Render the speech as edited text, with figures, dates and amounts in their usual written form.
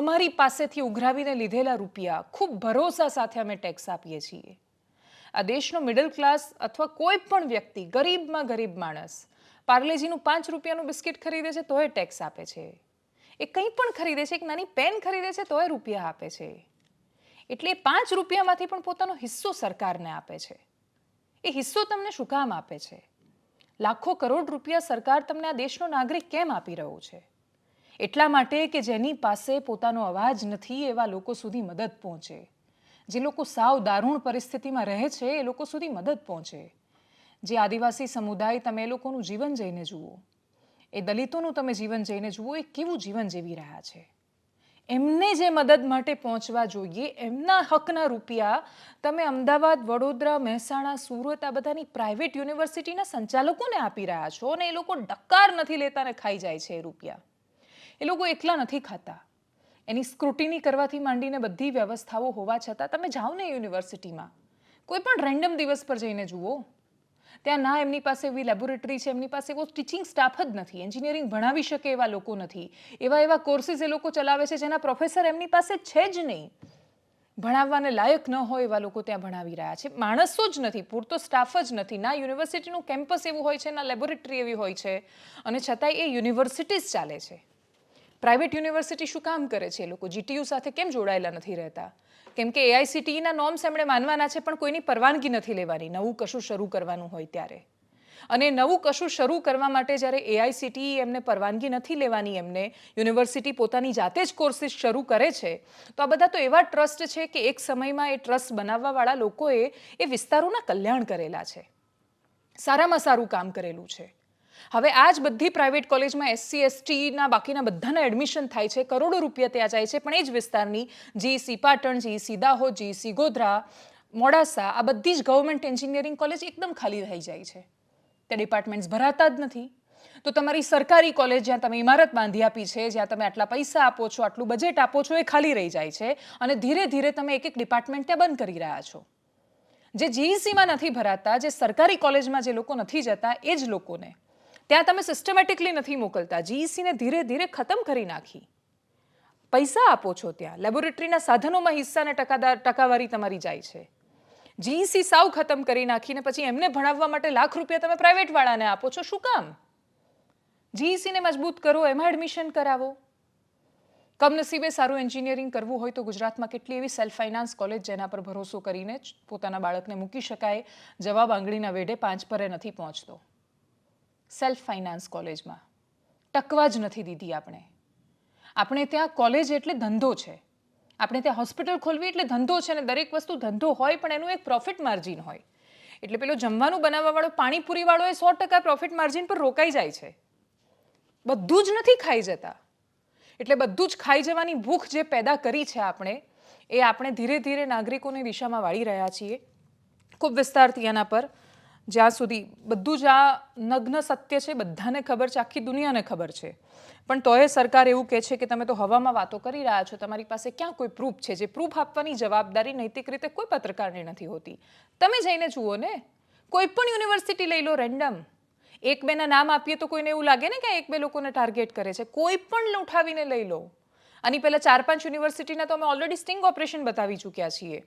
તમારી પાસેથી ઉઘરાવીને લીધેલા રૂપિયા ખૂબ ભરોસા સાથે અમે ટેક્સ આપીએ છીએ। આ દેશનો મિડલ ક્લાસ અથવા કોઈ પણ વ્યક્તિ, ગરીબમાં ગરીબ માણસ પાર્લેજીનું 5 રૂપિયાનું બિસ્કિટ ખરીદે છે તોય ટેક્સ આપે છે। એ કંઈ પણ ખરીદે છે, એક નાની પેન ખરીદે છે તોય રૂપિયા આપે છે। એટલે 5 રૂપિયામાંથી પણ પોતાનો હિસ્સો સરકારને આપે છે। એ હિસ્સો તમને શું કામ આપે છે? લાખો કરોડ રૂપિયા સરકાર તમને આ દેશનો નાગરિક કેમ આપી રહ્યો છે? એટલા માટે કે જેની પાસે પોતાનો અવાજ નથી એવા લોકો સુધી મદદ પહોંચે, જે લોકો સાવ દારૂણ પરિસ્થિતિમાં રહે છે એ લોકો સુધી મદદ પહોંચે। જે આદિવાસી સમુદાય, તમે એ લોકોનું જીવન જઈને જુઓ, એ દલિતોનું તમે જીવન જઈને જુઓ, એ કેવું જીવન જીવી રહ્યા છે। એમને જે મદદ માટે પહોંચવા જોઈએ, એમના હકના રૂપિયા તમે અમદાવાદ, વડોદરા, મહેસાણા, સુરત આ બધાની પ્રાઇવેટ યુનિવર્સિટીના સંચાલકોને આપી રહ્યા છો અને એ લોકો ડકાર નથી લેતા ને ખાઈ જાય છે એ રૂપિયા। એ લોકો એકલા નથી ખાતા, એની સ્ક્રુટિની કરવાથી માંડીને બધી વ્યવસ્થાઓ હોવા છતાં તમે જાઓ ને યુનિવર્સિટીમાં, કોઈ પણ રેન્ડમ દિવસ પર જઈને જુઓ, ત્યાં ના એમની પાસે એવી લેબોરેટરી છે, એમની પાસે એવો ટીચિંગ સ્ટાફ જ નથી, એન્જિનિયરિંગ ભણાવી શકે એવા લોકો નથી, એવા કોર્સીસ એ લોકો ચલાવે છે જેના પ્રોફેસર એમની પાસે છે જ નહીં, ભણાવવાને લાયક ન હોય એવા લોકો ત્યાં ભણાવી રહ્યા છે। માણસો જ નથી, પૂરતો સ્ટાફ જ નથી, ના યુનિવર્સિટીનું કેમ્પસ એવું હોય છે, ના લેબોરેટરી એવી હોય છે, અને છતાંય એ યુનિવર્સિટીઝ ચાલે છે। પ્રાઇવેટ યુનિવર્સિટી શું કામ કરે છે? એ લોકો જીટીયુ સાથે કેમ જોડાયેલા નથી રહેતા? કેમ કે એઆઈસીટીઈના નોર્મ્સ એમણે માનવાના છે, પણ કોઈની પરવાનગી નથી લેવાની નવું કશું શરૂ કરવાનું હોય ત્યારે। અને નવું કશું શરૂ કરવા માટે જ્યારે એઆઈસીટીઈ એમને પરવાનગી નથી લેવાની, એમને યુનિવર્સિટી પોતાની જાતે જ કોર્સીસ શરૂ કરે છે, તો આ બધા તો એવા ટ્રસ્ટ છે કે એક સમયમાં એ ટ્રસ્ટ બનાવવાવાળા લોકોએ એ વિસ્તારોના કલ્યાણ કરેલા છે, સારામાં સારું કામ કરેલું છે। હવે આ જ બધી પ્રાઇવેટ કોલેજમાં એસસી એસટીના બાકીના બધાના એડમિશન થાય છે, કરોડો રૂપિયા ત્યાં જાય છે, પણ એ જ વિસ્તારની GEC Patan, GEC Dahod, GEC Godhra, Modasa આ બધી જ ગવર્મેન્ટ એન્જિનિયરિંગ કોલેજ એકદમ ખાલી રહી જાય છે। ત્યાં ડિપાર્ટમેન્ટ્સ ભરાતા જ નથી। તો તમારી સરકારી કોલેજ જ્યાં તમે ઇમારત બાંધી આપી છે, જ્યાં તમે આટલા પૈસા આપો છો, આટલું બજેટ આપો છો, એ ખાલી રહી જાય છે અને ધીરે ધીરે તમે એક ડિપાર્ટમેન્ટ ત્યાં બંધ કરી રહ્યા છો। જે જીઈસીમાં નથી ભરાતા, જે સરકારી કોલેજમાં જે લોકો નથી જતા, એ જ લોકોને ત્યાં તમે સિસ્ટમેટિકલી નથી મોકલતા, જીઈસીને ધીરે ધીરે ખતમ કરી નાખી। પૈસા આપો છો ત્યાં, લેબોરેટરીના સાધનોમાં હિસ્સાને ટકાવારી તમારી જાય છે। જીઈસી સાવ ખતમ કરી નાખીને પછી એમને ભણાવવા માટે લાખ રૂપિયા તમે પ્રાઇવેટવાળાને આપો છો, શું કામ? જીઈસીને મજબૂત કરો, એમાં એડમિશન કરાવો। કમનસીબે સારું એન્જિનિયરિંગ કરવું હોય તો ગુજરાતમાં કેટલી એવી સેલ્ફ ફાઇનાન્સ કોલેજ જેના પર ભરોસો કરીને જ પોતાના બાળકને મૂકી શકાય, જવાબ આંગળીના વેઢે 5 પરે નથી પહોંચતો। સેલ્ફ ફાઇનાન્સ કોલેજમાં ટકવા જ નથી દીધી આપણે। આપણે ત્યાં કોલેજ એટલે ધંધો છે, આપણે ત્યાં હોસ્પિટલ ખોલવી એટલે ધંધો છે, અને દરેક વસ્તુ ધંધો હોય પણ એનું એક પ્રોફિટ માર્જિન હોય। એટલે પેલો જમવાનું બનાવવાવાળો, પાણીપુરીવાળો એ 100% પ્રોફિટ માર્જિન પર રોકાઈ જાય છે, બધું જ નથી ખાઈ જતા। એટલે બધું જ ખાઈ જવાની ભૂખ જે પેદા કરી છે આપણે, એ આપણે ધીરે ધીરે નાગરિકોની દિશામાં વાળી રહ્યા છીએ। ખૂબ વિસ્તારથી આના પર, જ્યાં સુધી બધું જ આ નગ્ન સત્ય છે, બધાને ખબર છે, આખી દુનિયાને ખબર છે, પણ તોય સરકાર એવું કહે છે કે તમે તો હવામાં વાતો કરી રહ્યા છો, તમારી પાસે ક્યાં કોઈ પ્રૂફ છે? જે પ્રૂફ આપવાની જવાબદારી નૈતિક રીતે કોઈ પત્રકારની નથી હોતી। તમે જઈને જુઓ ને, કોઈ પણ યુનિવર્સિટી લઈ લો, રેન્ડમ એક બેના નામ આપીએ તો કોઈને એવું લાગે ને કે એક બે લોકોને ટાર્ગેટ કરે છે। કોઈ પણ ઉઠાવીને લઈ લો। આની પહેલા 4-5 યુનિવર્સિટીના તો અમે ઓલરેડી સ્ટિંગ ઓપરેશન બતાવી ચૂક્યા છીએ।